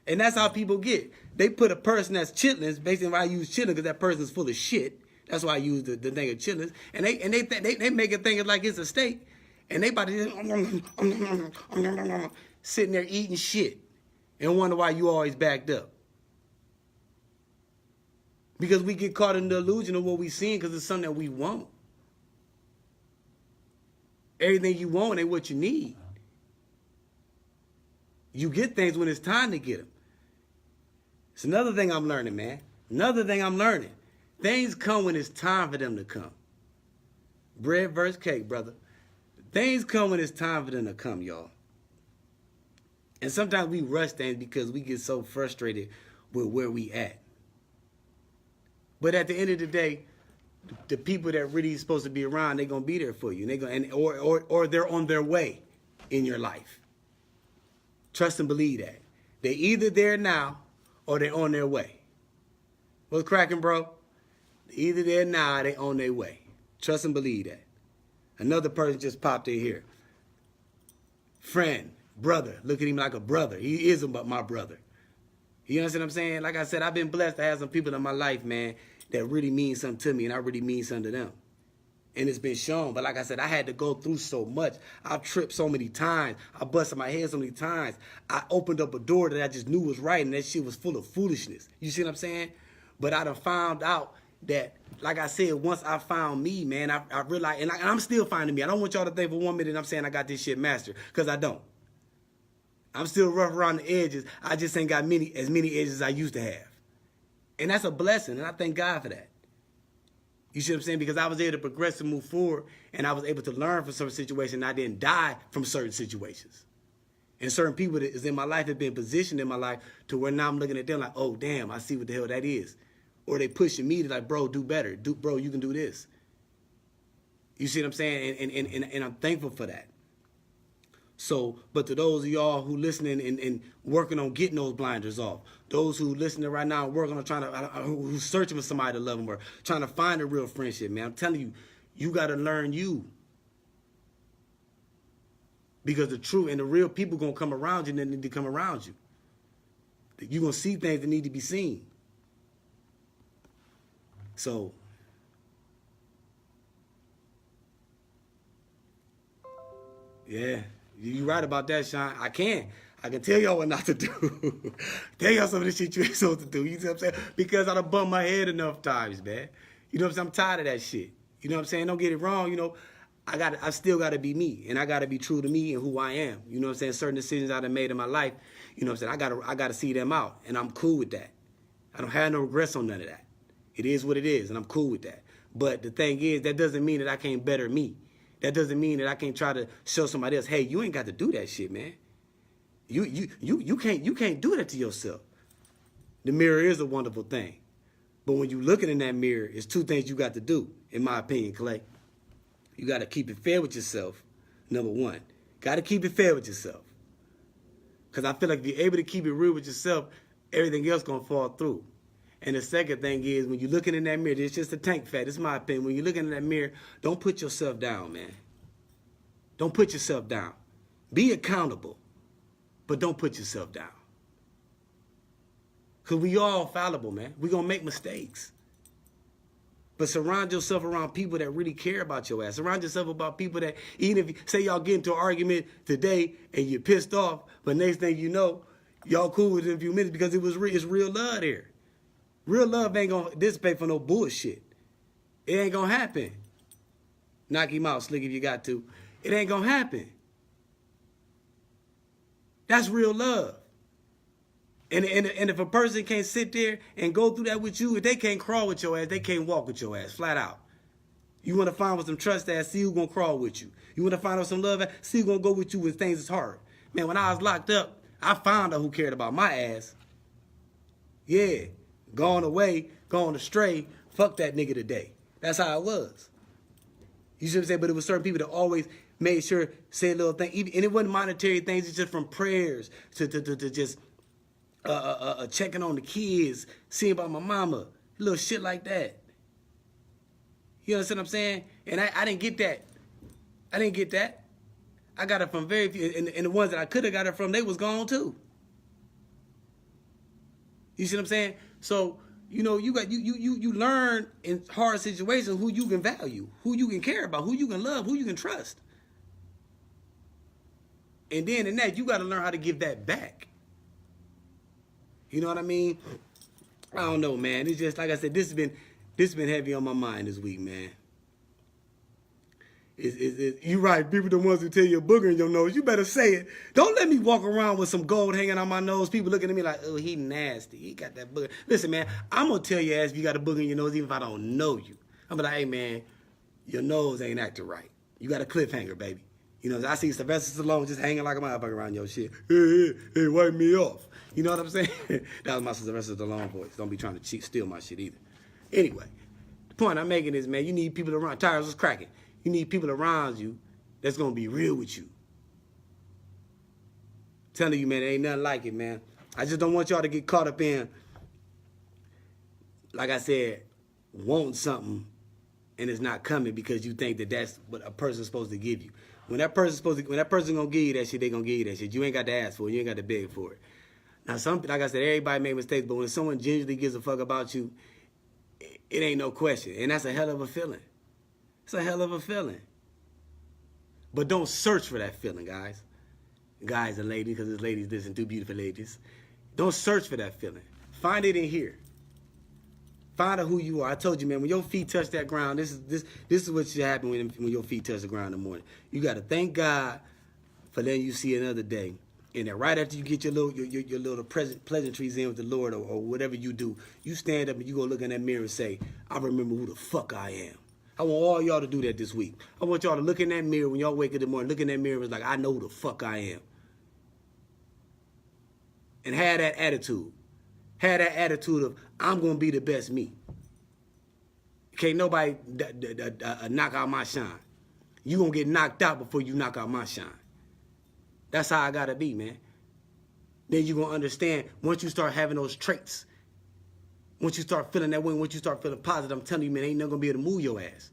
And that's how people get. They put a person that's chitlins, basically why I use chitlins because that person's full of shit. That's why I use the thing of chitlins. And they make it think like it's a steak. And they about to sitting there eating shit. And wonder why you always backed up. Because we get caught in the illusion of what we seeing because it's something that we want. Everything you want ain't what you need. You get things when it's time to get them. It's another thing I'm learning, man. Another thing I'm learning. Things come when it's time for them to come. Bread versus cake, brother. Things come when it's time for them to come, y'all. And sometimes we rush things because we get so frustrated with where we at. But at the end of the day, the people that really supposed to be around, they're gonna be there for you. Or they're on their way in your life. Trust and believe that. They're either there now or they're on their way. What's cracking, bro? They're either there now or they're on their way. Trust and believe that. Another person just popped in here. Friend, brother. Look at him like a brother. He is my brother. You understand what I'm saying? Like I said, I've been blessed to have some people in my life, man, that really mean something to me, and I really mean something to them. And it's been shown. But like I said, I had to go through so much. I've tripped so many times. I busted my head so many times. I opened up a door that I just knew was right, and that shit was full of foolishness. You see what I'm saying? But I done found out that, like I said, once I found me, man, I realized, and I'm still finding me. I don't want y'all to think for 1 minute I'm saying I got this shit mastered, because I don't. I'm still rough around the edges. I just ain't got as many edges as I used to have. And that's a blessing, and I thank God for that. You see what I'm saying? Because I was able to progress and move forward, and I was able to learn from certain situations, and I didn't die from certain situations. And certain people that is in my life have been positioned in my life to where now I'm looking at them like, oh, damn, I see what the hell that is. Or they pushing me to like, bro, do better. Bro, you can do this. You see what I'm saying? And I'm thankful for that. So, but to those of y'all who listening and working on getting those blinders off, those who listening right now and working on who's searching for somebody to love them or trying to find a real friendship, man, I'm telling you, you got to learn you. Because the true and the real people going to come around you and they need to come around you. You're going to see things that need to be seen. So, yeah. You right about that, Sean. I can tell y'all what not to do. Tell y'all some of the shit you ain't supposed to do. You see what I'm saying? Because I done bumped my head enough times, man. You know what I'm saying? I'm tired of that shit. You know what I'm saying? Don't get it wrong. You know, I still got to be me, and I got to be true to me and who I am. You know what I'm saying? Certain decisions I done made in my life, you know what I'm saying? I got to see them out, and I'm cool with that. I don't have no regrets on none of that. It is what it is, and I'm cool with that. But the thing is, that doesn't mean that I can't better me. That doesn't mean that I can't try to show somebody else, hey, you ain't got to do that shit, man. You can't do that to yourself. The mirror is a wonderful thing. But when you looking in that mirror, it's two things you got to do, in my opinion, Clay. You got to keep it fair with yourself, number one. Got to keep it fair with yourself. Because I feel like if you're able to keep it real with yourself, everything else going to fall through. And the second thing is, when you're looking in that mirror, it's just a tank fat. This is my opinion. When you're looking in that mirror, don't put yourself down, man. Don't put yourself down. Be accountable, but don't put yourself down. Because we all fallible, man. We're going to make mistakes. But surround yourself around people that really care about your ass. Surround yourself about people that, even if, say y'all get into an argument today and you're pissed off, but next thing you know, y'all cool within a few minutes because it's real love there. Real love ain't gonna dissipate for no bullshit. It ain't gonna happen. Knock him out, Slick, if you got to. It ain't gonna happen. That's real love. And if a person can't sit there and go through that with you, if they can't crawl with your ass, they can't walk with your ass, flat out. You want to find with some trust ass, see who's gonna crawl with you. You want to find with some love ass, see who's gonna go with you when things is hard. Man, when I was locked up, I found out who cared about my ass. Yeah. Gone away, gone astray, fuck that nigga today. That's how it was. You see what I'm saying? But it was certain people that always made sure, say a little thing. And it wasn't monetary things, it's just from prayers to just checking on the kids, seeing about my mama, little shit like that. You understand what I'm saying? And I didn't get that. I didn't get that. I got it from very few, and the ones that I could have got it from, they was gone too. You see what I'm saying? So, you know, you learn in hard situations who you can value, who you can care about, who you can love, who you can trust. And then in that, you got to learn how to give that back. You know what I mean? I don't know, man. It's just, like I said, this has been heavy on my mind this week, man. You right. People the ones who tell you a booger in your nose. You better say it. Don't let me walk around with some gold hanging on my nose. People looking at me like, oh, he nasty. He got that booger. Listen, man, I'm going to tell your ass if you got a booger in your nose even if I don't know you. I'm be like, hey, man, your nose ain't acting right. You got a cliffhanger, baby. You know, I see Sylvester Stallone just hanging like a motherfucker around your shit. Hey, wipe me off. You know what I'm saying? That was my Sylvester Stallone voice. Don't be trying to steal my shit either. Anyway, the point I'm making is, man, you need people around. Tires was cracking. You need people around you that's going to be real with you. I'm telling you, man, there ain't nothing like it, man. I just don't want y'all to get caught up in, like I said, wanting something and it's not coming because you think that that's what a person's supposed to give you. When that person's gonna give you that shit, they gonna give you that shit. You ain't got to ask for it. You ain't got to beg for it. Now, like I said, everybody make mistakes, but when someone genuinely gives a fuck about you, it ain't no question, and that's a hell of a feeling. It's a hell of a feeling. But don't search for that feeling, guys. Guys and ladies, because there's ladies listening, two beautiful ladies. Don't search for that feeling. Find it in here. Find out who you are. I told you, man, when your feet touch that ground, this is what should happen when your feet touch the ground in the morning. You got to thank God for letting you see another day. And then right after you get your little pleasantries in with the Lord or whatever you do, you stand up and you go look in that mirror and say, I remember who the fuck I am. I want all y'all to do that this week. I want y'all to look in that mirror when y'all wake up in the morning, look in that mirror and it's like, I know who the fuck I am. And have that attitude. Have that attitude of, I'm going to be the best me. Can't nobody knock out my shine. You going to get knocked out before you knock out my shine. That's how I got to be, man. Then you're going to understand once you start having those traits. Once you start feeling that way, once you start feeling positive, I'm telling you, man, ain't nothing going to be able to move your ass.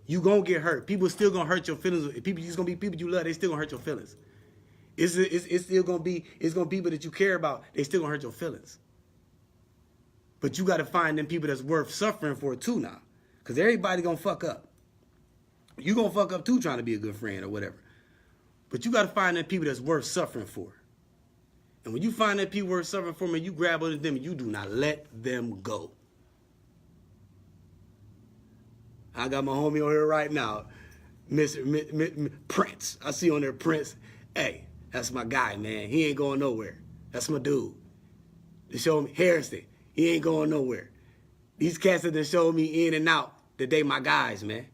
You going to get hurt. People still going to hurt your feelings. People, it's going to be people you love, they still going to hurt your feelings. It's still going to be people that you care about, they still going to hurt your feelings. But you got to find them people that's worth suffering for too now. Because everybody going to fuck up. You going to fuck up too trying to be a good friend or whatever. But you got to find them people that's worth suffering for. And when you find that people worth suffering for, man, you grab onto them and you do not let them go. I got my homie on here right now, Mr. Prince. I see on there Prince. Hey, that's my guy, man. He ain't going nowhere. That's my dude. They show me Harrison. He ain't going nowhere. These cats that show me in and out that they my guys, man.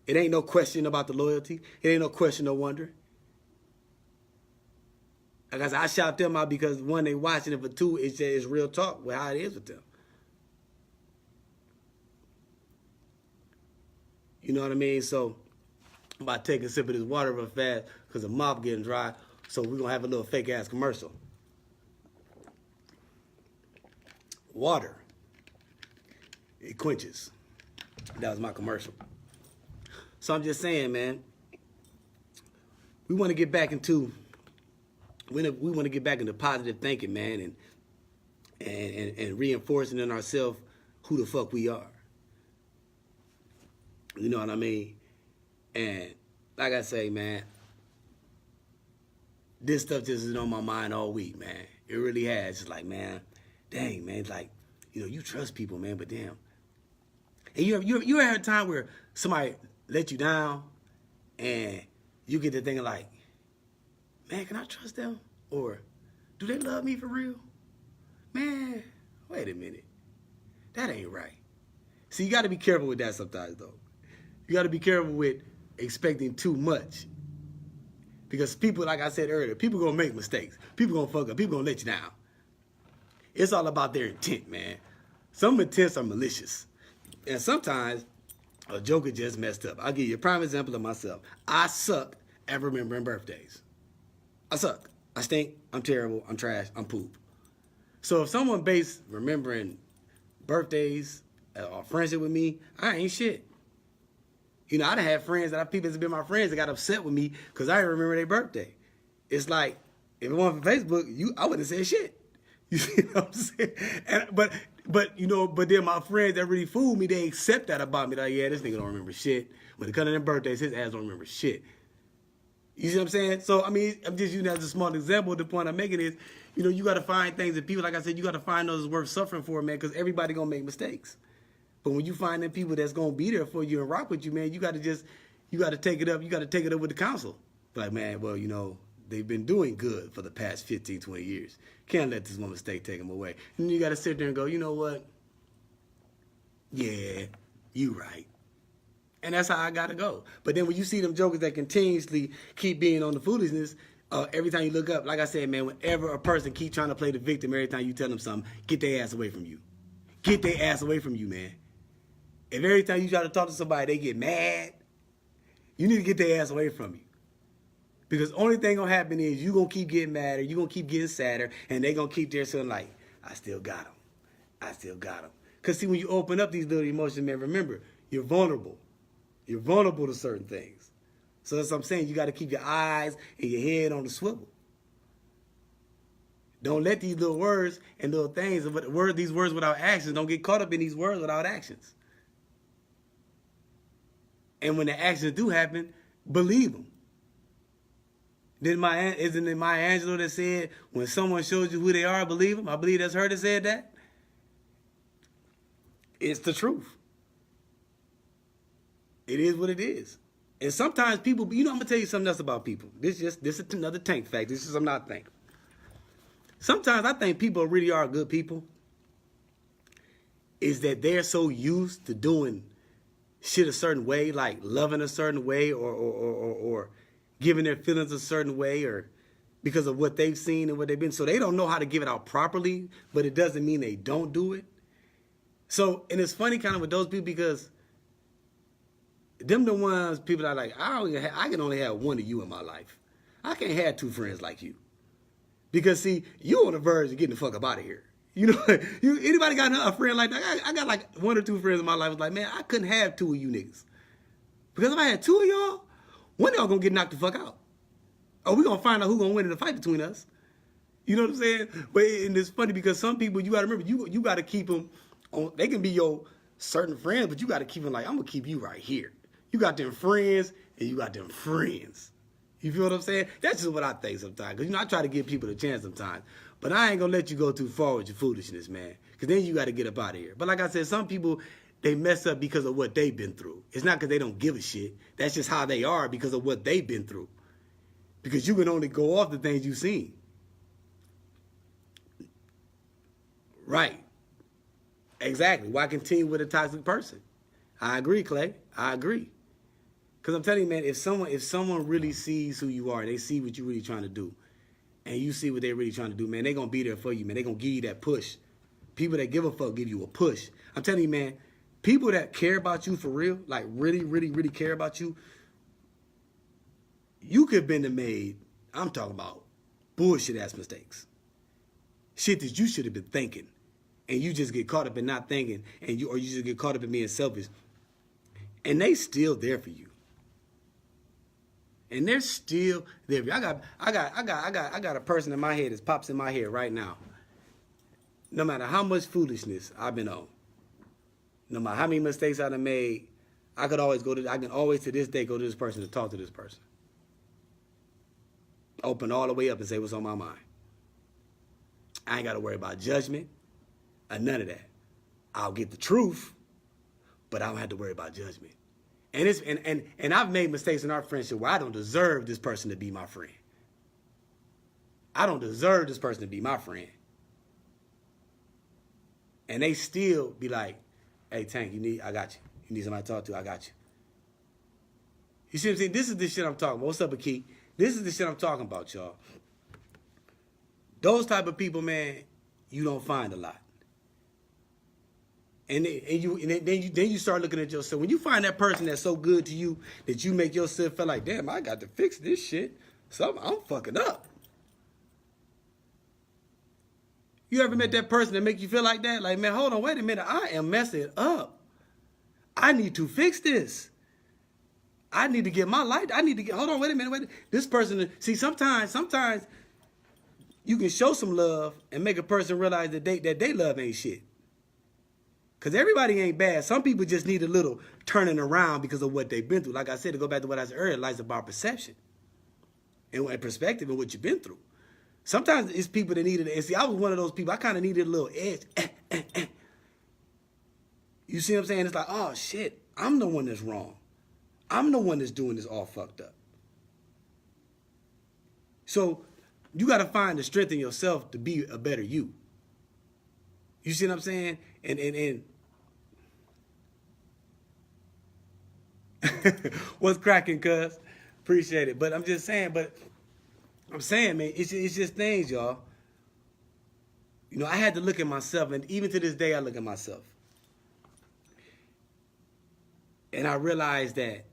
It ain't no question about the loyalty. It ain't no question, no wonder. Like I said, I shout them out because one, they watching it, but two, it's real talk with how it is with them. You know what I mean? So I'm about to take a sip of this water real fast because the mouth getting dry. So we're going to have a little fake ass commercial. Water. It quenches. That was my commercial. So I'm just saying, man, we want to get back into positive thinking, man, and reinforcing in ourselves who the fuck we are. You know what I mean? And like I say, man, this stuff just is on my mind all week, man. It really has. It's like, man, dang, man, it's like, you know, you trust people, man, but damn. And you ever had a time where somebody let you down and you get to thinking like, man, can I trust them? Or do they love me for real? Man, wait a minute. That ain't right. See, you got to be careful with that sometimes, though. You got to be careful with expecting too much. Because people, like I said earlier, people going to make mistakes. People going to fuck up. People going to let you down. It's all about their intent, man. Some intents are malicious. And sometimes a joker just messed up. I'll give you a prime example of myself. I suck at remembering birthdays. I suck. I stink. I'm terrible. I'm trash. I'm poop. So if someone based remembering birthdays or friendship with me, I ain't shit. You know, I done had friends people that's been my friends that got upset with me because I didn't remember their birthday. It's like, if it wasn't for Facebook, I wouldn't have said shit. You see what I'm saying? But then my friends that really fooled me, they accept that about me. Like, yeah, this nigga don't remember shit. When it comes to their birthdays, his ass don't remember shit. You see what I'm saying? So, I mean, I'm just using that as a small example. The point I'm making is, you know, you got to find things that people, like I said, you got to find those worth suffering for, man, because everybody going to make mistakes. But when you find them people that's going to be there for you and rock with you, man, you got to you got to take it up. You got to take it up with the council. Like, man, well, you know, they've been doing good for the past 15, 20 years. Can't let this one mistake take them away. And you got to sit there and go, you know what? Yeah, you right. And that's how I got to go. But then when you see them jokers that continuously keep being on the foolishness, every time you look up, like I said, man, whenever a person keep trying to play the victim, every time you tell them something, get their ass away from you. Get their ass away from you, man. If every time you try to talk to somebody, they get mad, you need to get their ass away from you. Because the only thing going to happen is you going to keep getting madder, you going to keep getting sadder, and they going to keep their son like, I still got them. I still got them. Because see, when you open up these little emotions, man, remember, you're vulnerable. You're vulnerable to certain things. So that's what I'm saying. You got to keep your eyes and your head on the swivel. Don't let these little words and little things, these words without actions, don't get caught up in these words without actions. And when the actions do happen, believe them. Isn't it Maya Angelou that said, when someone shows you who they are, believe them? I believe that's her that said that. It's the truth. It is what it is. And sometimes people, you know, I'm going to tell you something else about people. This is another tank fact. This is I'm not thinking. Sometimes I think people really are good people. Is that they're so used to doing shit a certain way, like loving a certain way or giving their feelings a certain way or because of what they've seen and what they've been. So they don't know how to give it out properly, but it doesn't mean they don't do it. So, and it's funny kind of with those people because them the ones people that are like, I can only have one of you in my life. I can't have two friends like you. Because see, you on the verge of getting the fuck up out of here. You know, anybody got a friend like that? I got like one or two friends in my life. Was like, man, I couldn't have two of you niggas. Because if I had two of y'all, one of y'all gonna get knocked the fuck out. Or we gonna find out who gonna win in the fight between us. You know what I'm saying? But and it's funny because some people, you gotta remember, you gotta keep them on, they can be your certain friends, but you gotta keep them like, I'm gonna keep you right here. You got them friends, and you got them friends. You feel what I'm saying? That's just what I think sometimes. Because, you know, I try to give people a chance sometimes. But I ain't going to let you go too far with your foolishness, man. Because then you got to get up out of here. But like I said, some people, they mess up because of what they've been through. It's not because they don't give a shit. That's just how they are because of what they've been through. Because you can only go off the things you've seen. Right. Exactly. Why continue with a toxic person? I agree, Clay. I agree. Because I'm telling you, man, if someone really sees who you are, they see what you're really trying to do, and you see what they're really trying to do, man, they're going to be there for you, man. They're going to give you that push. People that give a fuck give you a push. I'm telling you, man, people that care about you for real, like really, really, really care about you, you could have been made, I'm talking about bullshit-ass mistakes. Shit that you should have been thinking, and you just get caught up in not thinking, or you just get caught up in being selfish, and they still there for you. And they're still there. I got a person in my head that pops in my head right now. No matter how much foolishness I've been on, no matter how many mistakes I've made, I can always to this day go to this person to talk to this person. Open all the way up and say what's on my mind. I ain't got to worry about judgment or none of that. I'll get the truth, but I don't have to worry about judgment. And I've made mistakes in our friendship where I don't deserve this person to be my friend. I don't deserve this person to be my friend. And they still be like, hey, Tank, I got you. You need somebody to talk to, I got you. You see what I'm saying? This is the shit I'm talking about. What's up, Akeem? This is the shit I'm talking about, y'all. Those type of people, man, you don't find a lot. And then you start looking at yourself. When you find that person that's so good to you that you make yourself feel like, damn, I got to fix this shit. So I'm fucking up. You ever met that person that make you feel like that? Like, man, hold on, wait a minute. I am messing up. I need to fix this. I need to get my life. Hold on, wait a minute. This person, see, sometimes you can show some love and make a person realize that they love ain't shit. Because everybody ain't bad. Some people just need a little turning around because of what they've been through. Like I said, to go back to what I said earlier, life's about perception and perspective and what you've been through. Sometimes it's people that needed it. And see, I was one of those people. I kind of needed a little edge. You see what I'm saying? It's like, oh, shit, I'm the one that's wrong. I'm the one that's doing this all fucked up. So you got to find the strength in yourself to be a better you. You see what I'm saying? And what's cracking, cuz? Appreciate it. But I'm just saying, man, it's just things, y'all. You know, I had to look at myself, and even to this day, I look at myself. And I realized that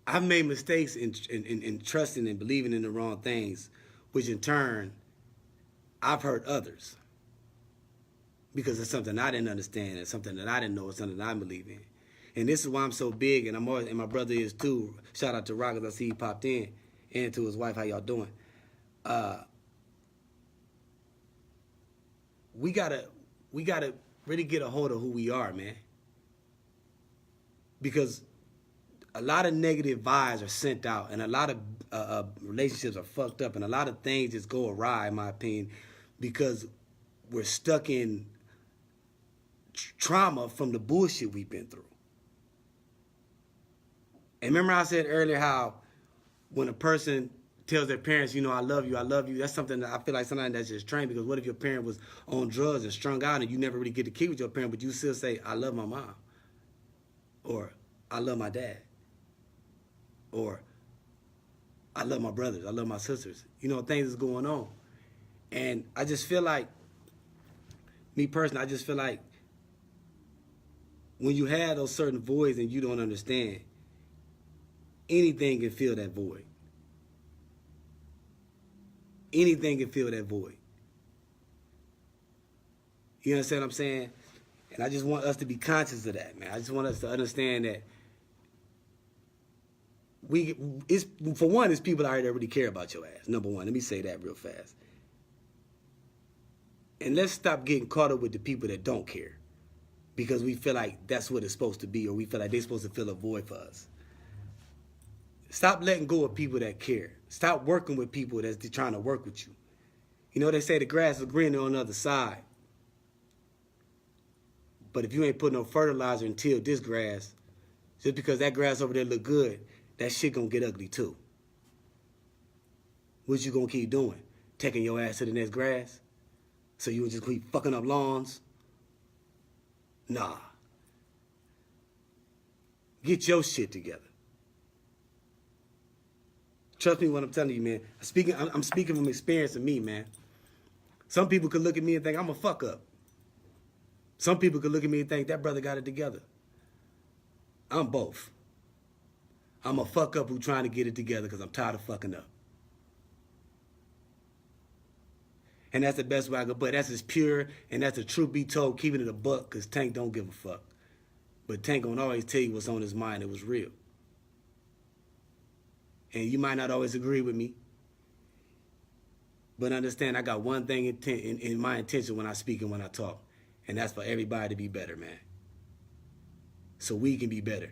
I've made mistakes in trusting and believing in the wrong things, which in turn, I've hurt others. Because it's something I didn't understand, it's something that I didn't know, it's something that I believe in. And this is why I'm so big, and I'm always, and my brother is too. Shout out to Rock, I see he popped in, and to his wife, how y'all doing? We gotta really get a hold of who we are, man. Because a lot of negative vibes are sent out, and a lot of relationships are fucked up, and a lot of things just go awry, in my opinion, because we're stuck in trauma from the bullshit we've been through. And remember I said earlier how when a person tells their parents, you know, I love you, that's something that I feel like something that's just trained, because what if your parent was on drugs and strung out and you never really get to kick with your parent, but you still say, I love my mom, or I love my dad, or I love my brothers, I love my sisters. You know, things is going on. And I just feel like, me personally, I just feel like when you have those certain voids and you don't understand, anything can fill that void. Anything can fill that void. You understand what I'm saying? And I just want us to be conscious of that, man. I just want us to understand that for one, it's people out here that really care about your ass. Number one, let me say that real fast. And let's stop getting caught up with the people that don't care, because we feel like that's what it's supposed to be, or we feel like they're supposed to fill a void for us. Stop letting go of people that care. Stop working with people that's trying to work with you. You know, they say the grass is greener on the other side. But if you ain't put no fertilizer and tilled this grass, just because that grass over there look good, that shit gonna get ugly too. What you gonna keep doing? Taking your ass to the next grass? So you would just keep fucking up lawns? Nah. Get your shit together. Trust me when I'm telling you, man. I'm speaking from experience of me, man. Some people could look at me and think I'm a fuck up. Some people could look at me and think that brother got it together. I'm both. I'm a fuck up who trying to get it together because I'm tired of fucking up. And that's the best way I could put it. That's as pure, and that's the truth be told, keeping it a buck, because Tank don't give a fuck. But Tank gonna always tell you what's on his mind. It was real. And you might not always agree with me, but understand I got one thing in my intention when I speak and when I talk, and that's for everybody to be better, man. So we can be better.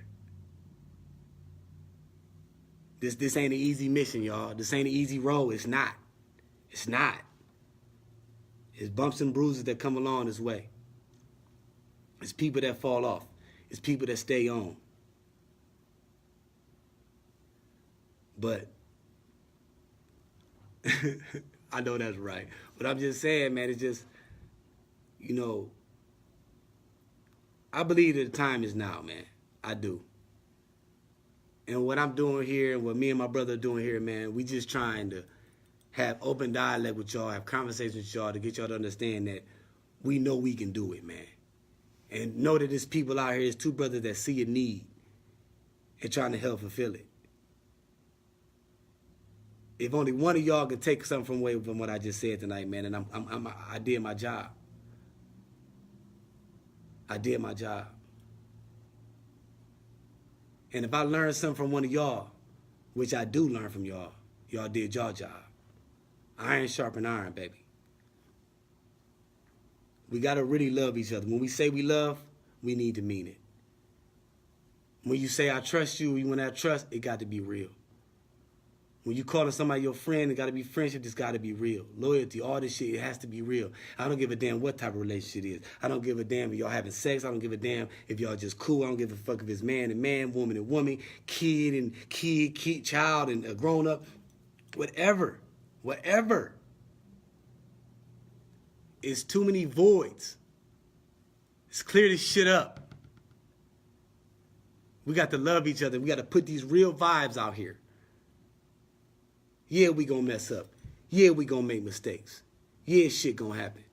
This ain't an easy mission, y'all. This ain't an easy road. It's not. It's not. It's bumps and bruises that come along this way. It's people that fall off. It's people that stay on. But I know that's right. But I'm just saying, man, it's just, you know, I believe that the time is now, man. I do. And what I'm doing here and what me and my brother are doing here, man, we just trying to have open dialogue with y'all, have conversations with y'all to get y'all to understand that we know we can do it, man. And know that there's people out here, there's two brothers that see a need and trying to help fulfill it. If only one of y'all could take something away from what I just said tonight, man, and I did my job. I did my job. And if I learned something from one of y'all, which I do learn from y'all, y'all did your job. Iron sharpen iron, baby. We got to really love each other. When we say we love, we need to mean it. When you say I trust you, when that trust, it got to be real. When you calling somebody your friend, it got to be friendship. It's got to be real. Loyalty, all this shit, it has to be real. I don't give a damn what type of relationship it is. I don't give a damn if y'all having sex. I don't give a damn if y'all just cool. I don't give a fuck if it's man and man, woman and woman, kid and kid, child and a grown up. Whatever. It's too many voids. Let's clear this shit up. We got to love each other. We got to put these real vibes out here. Yeah, we gonna mess up. Yeah, we gonna make mistakes. Yeah, shit gonna happen.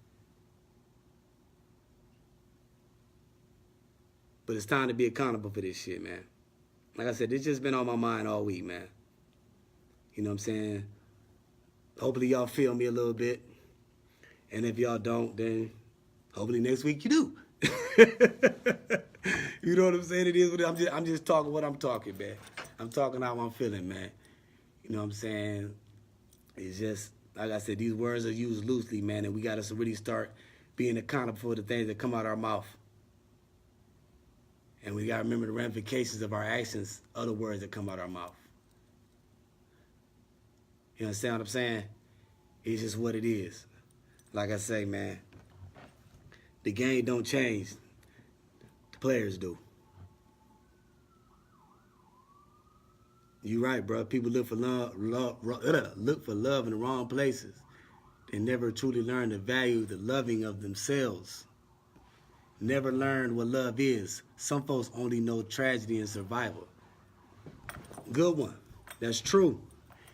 But it's time to be accountable for this shit, man. Like I said, it's just been on my mind all week, man. You know what I'm saying? Hopefully y'all feel me a little bit. And if y'all don't, then hopefully next week you do. You know what I'm saying? It is what it is. I'm just talking what I'm talking, man. I'm talking how I'm feeling, man. You know what I'm saying? It's just, like I said, these words are used loosely, man, and we got to really start being accountable for the things that come out of our mouth. And we got to remember the ramifications of our actions, other words that come out of our mouth. You understand what I'm saying? It's just what it is. Like I say, man, the game don't change. The players do. You right, bro. People look for love in the wrong places. They never truly learn the value, the loving of themselves. Never learn what love is. Some folks only know tragedy and survival. Good one. That's true.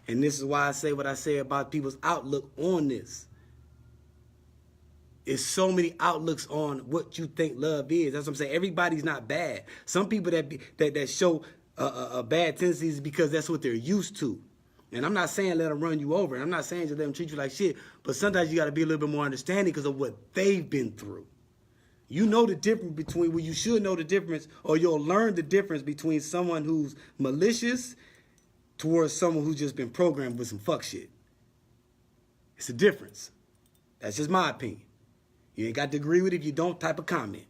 And this is why I say what I say about people's outlook on this. It's so many outlooks on what you think love is. That's what I'm saying. Everybody's not bad. Some people that show bad tendencies because that's what they're used to. And I'm not saying let them run you over. And I'm not saying just let them treat you like shit. But sometimes you got to be a little bit more understanding because of what they've been through. You know the difference between, well, you should know the difference, or you'll learn the difference between someone who's malicious towards someone who's just been programmed with some fuck shit. It's a difference. That's just my opinion. You ain't got to agree with it if you don't type a comment.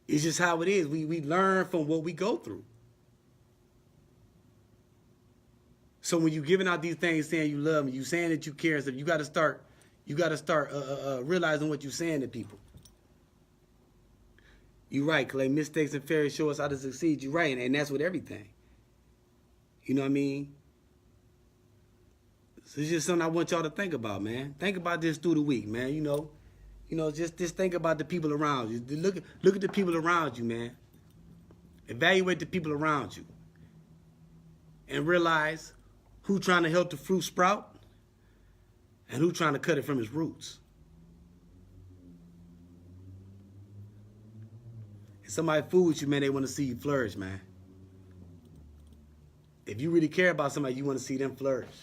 It's just how it is. We learn from what we go through. So when you're giving out these things saying you love me, you saying that you care and stuff, you got to start realizing what you're saying to people. You're right, Clay. Mistakes and failures show us how to succeed. You're right, and that's with everything. You know what I mean? So it's just something I want y'all to think about, man. Think about this through the week, man. You know, just think about the people around you. Look at the people around you, man. Evaluate the people around you. And realize who trying to help the fruit sprout and who trying to cut it from its roots. If somebody fool with you, man, they want to see you flourish, man. If you really care about somebody, you want to see them flourish.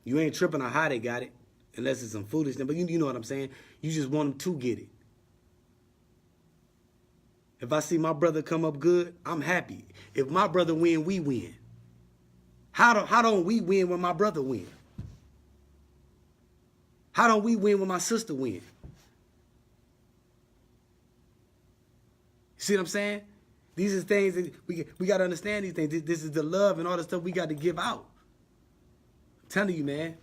You ain't tripping on how they got it, unless it's some foolishness, but you know what I'm saying? You just want them to get it. If I see my brother come up good, I'm happy. If my brother win, we win. How don't we win when my brother win? How don't we win when my sister win? You see what I'm saying? These are things that we got to understand these things. This is the love and all the stuff we got to give out. I'm telling you, man.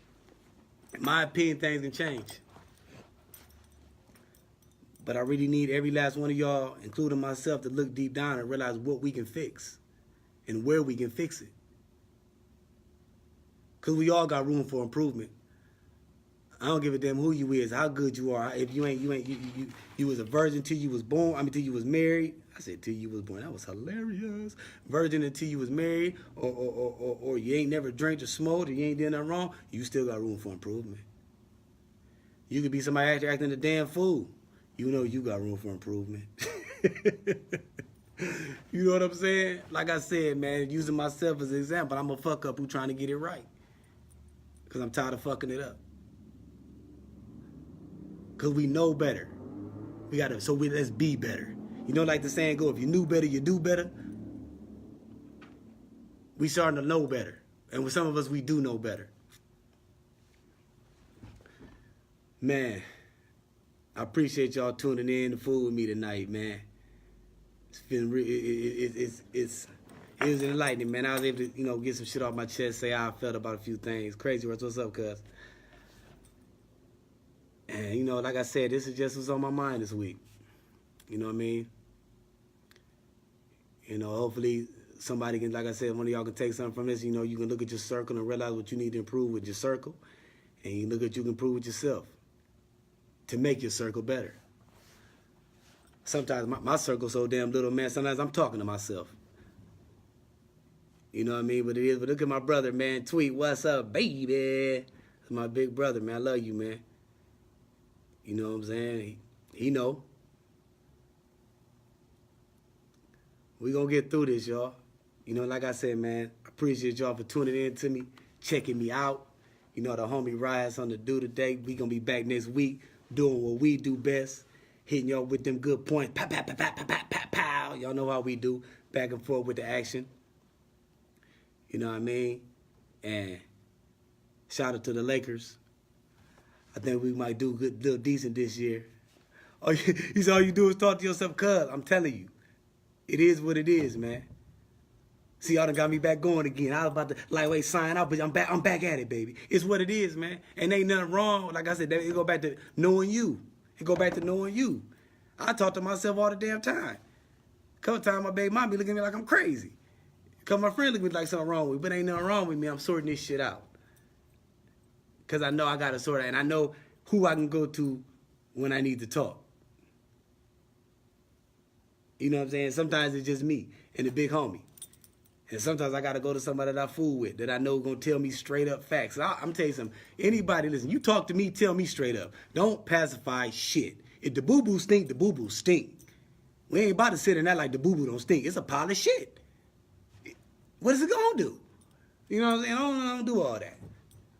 In my opinion, things can change. But I really need every last one of y'all, including myself, to look deep down and realize what we can fix and where we can fix it. Because we all got room for improvement. I don't give a damn who you is, how good you are. If you was a virgin till you was born, till you was married. I said till you was born. That was hilarious. Virgin until you was married, or you ain't never drank or smoked, or you ain't done nothing wrong, you still got room for improvement. You could be somebody acting a damn fool. You know you got room for improvement. You know what I'm saying? Like I said, man, using myself as an example, I'm a fuck up who trying to get it right. Because I'm tired of fucking it up. Because we know better. Let's be better. You know, like the saying go, if you knew better, you do better. We starting to know better. And with some of us, we do know better. Man, I appreciate y'all tuning in to fool with me tonight, man. It's been It was enlightening, man. I was able to, get some shit off my chest, say how I felt about a few things. Crazy Russ, what's up, cuz? And, like I said, this is just what's on my mind this week. You know what I mean? Hopefully somebody can, like I said, one of y'all can take something from this. You can look at your circle and realize what you need to improve with your circle. And you look at what you can improve with yourself to make your circle better. Sometimes my circle's so damn little, man, sometimes I'm talking to myself. You know what I mean? But it is. But look at my brother, man. Tweet, what's up, baby? That's my big brother, man. I love you, man. You know what I'm saying? He know. We gonna get through this, y'all. Like I said, man, I appreciate y'all for tuning in to me, checking me out. The homie Riot's on the do today. We gonna be back next week doing what we do best, hitting y'all with them good points. Pow, pow, pow, pow, pow, pow, pow, pow. Y'all know how we do, back and forth with the action. You know what I mean? And shout out to the Lakers. I think we might do good, little decent this year. All you do is talk to yourself, cuz. I'm telling you. It is what it is, man. See, y'all done got me back going again. I was about to lightweight sign out, but I'm back at it, baby. It's what it is, man. And ain't nothing wrong. Like I said, it go back to knowing you. It go back to knowing you. I talk to myself all the damn time. A couple times my baby mom be looking at me like I'm crazy. A couple of my friends look at me like something wrong with me, but ain't nothing wrong with me. I'm sorting this shit out. Because I know I got to sort it, and I know who I can go to when I need to talk. You know what I'm saying? Sometimes it's just me and the big homie. And sometimes I got to go to somebody that I fool with, that I know going to tell me straight up facts. I'm telling you something. Anybody, listen, you talk to me, tell me straight up. Don't pacify shit. If the boo-boo stink, the boo-boo stink. We ain't about to sit in that like the boo-boo don't stink. It's a pile of shit. What is it going to do? You know what I'm saying? I don't do all that.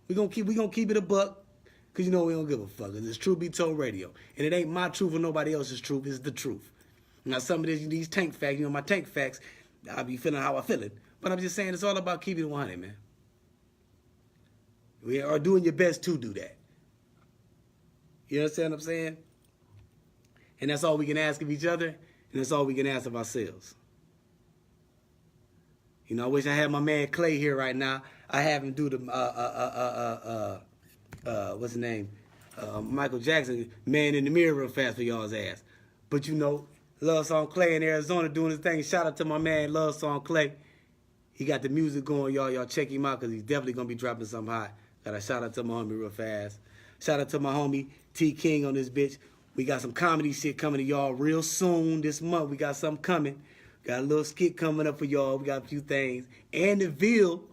We gonna keep it a buck, because we don't give a fuck. It's Truth Be Told Radio. And it ain't my truth or nobody else's truth. It's the truth. Now, some of these tank facts, my tank facts, I be feeling how I feel it. But I'm just saying it's all about keeping it 100, man. We are doing your best to do that. You understand what I'm saying? And that's all we can ask of each other, and that's all we can ask of ourselves. I wish I had my man Clay here right now. I have him do the, what's his name? Michael Jackson, Man in the Mirror real fast for y'all's ass. But Love Song Clay in Arizona doing his thing. Shout out to my man, Love Song Clay. He got the music going, y'all. Y'all check him out, because he's definitely going to be dropping something hot. Got a shout out to my homie real fast. Shout out to my homie T King on this bitch. We got some comedy shit coming to y'all real soon this month. We got something coming. Got a little skit coming up for y'all. We got a few things. And the Ville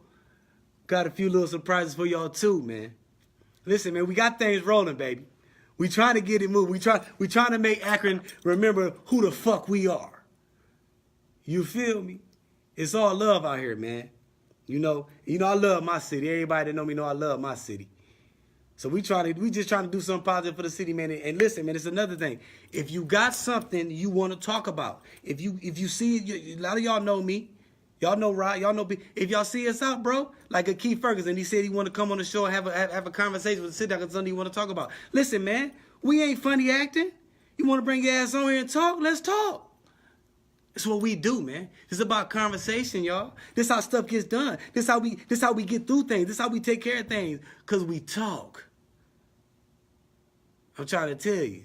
got a few little surprises for y'all too, man. Listen, man, we got things rolling, baby. We trying to get it moving. We trying to make Akron remember who the fuck we are. You feel me? It's all love out here, man. I love my city. Everybody that know me know I love my city. So we just trying to do something positive for the city, man. And listen, man, it's another thing. If you got something you want to talk about, if you see, a lot of y'all know me. Y'all know Rod. Y'all know. If y'all see us out, bro, like a Keith Ferguson, he said he want to come on the show and have a conversation with sit down on something you want to talk about. Listen, man, we ain't funny acting. You want to bring your ass on here and talk? Let's talk. That's what we do, man. It's about conversation, y'all. This how stuff gets done. This how we get through things. This how we take care of things, because we talk. I'm trying to tell you.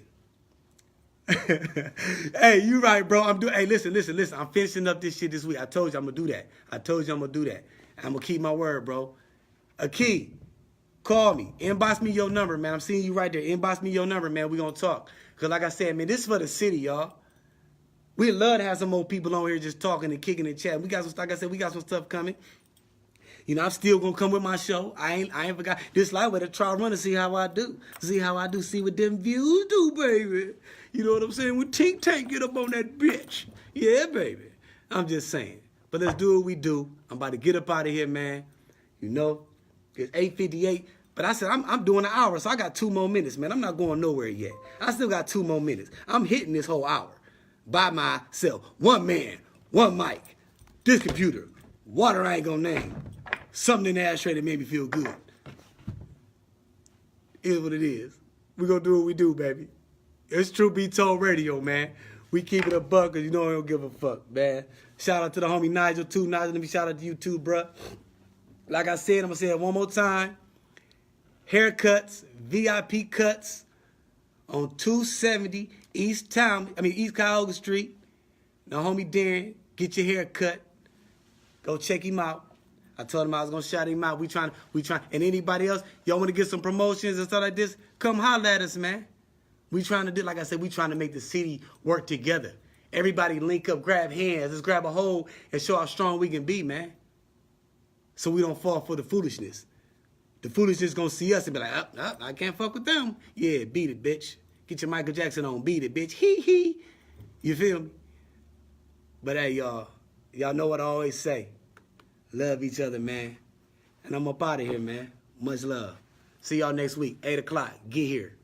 Hey, you right, bro. Hey, listen. I'm finishing up this shit this week. I told you I'm gonna do that. I'm gonna keep my word, bro. Akey, call me. Inbox me your number, man. I'm seeing you right there. Inbox me your number, man. We gonna talk. Because like I said, man, this is for the city, y'all. We'd love to have some more people on here just talking and kicking and chatting. Like I said, we got some stuff coming. I'm still gonna come with my show. I ain't forgot. This live with a try run to see how I do. See what them views do, baby. You know what I'm saying? When Tink Tank get up on that bitch. Yeah, baby. I'm just saying. But let's do what we do. I'm about to get up out of here, man. It's 8:58. But I said, I'm doing an hour, so I got 2 more minutes, man. I'm not going nowhere yet. I still got 2 more minutes. I'm hitting this whole hour by myself. One man, one mic, this computer, water I ain't gonna name. Something in the ashtray that made me feel good. It is what it is. We gonna do what we do, baby. It's Truth Be Told Radio, man. We keep it a buck because you know I don't give a fuck, man. Shout out to the homie Nigel, too. Nigel, let me shout out to you, too, bruh. Like I said, I'm going to say it one more time. Haircuts, VIP cuts on 270 East Cuyahoga Street. Now, homie Darren, get your hair cut. Go check him out. I told him I was gonna shout him out. We trying. And anybody else, y'all want to get some promotions and stuff like this? Come holler at us, man. We trying to do, like I said, we trying to make the city work together. Everybody link up, grab hands, let's grab a hold and show how strong we can be, man. So we don't fall for the foolishness. The foolishness gonna see us and be like, I can't fuck with them. Yeah, beat it, bitch. Get your Michael Jackson on, beat it, bitch. Hee hee. You feel me? But hey, y'all know what I always say. Love each other, man. And I'm up out of here, man. Much love. See y'all next week, 8 o'clock. Get here.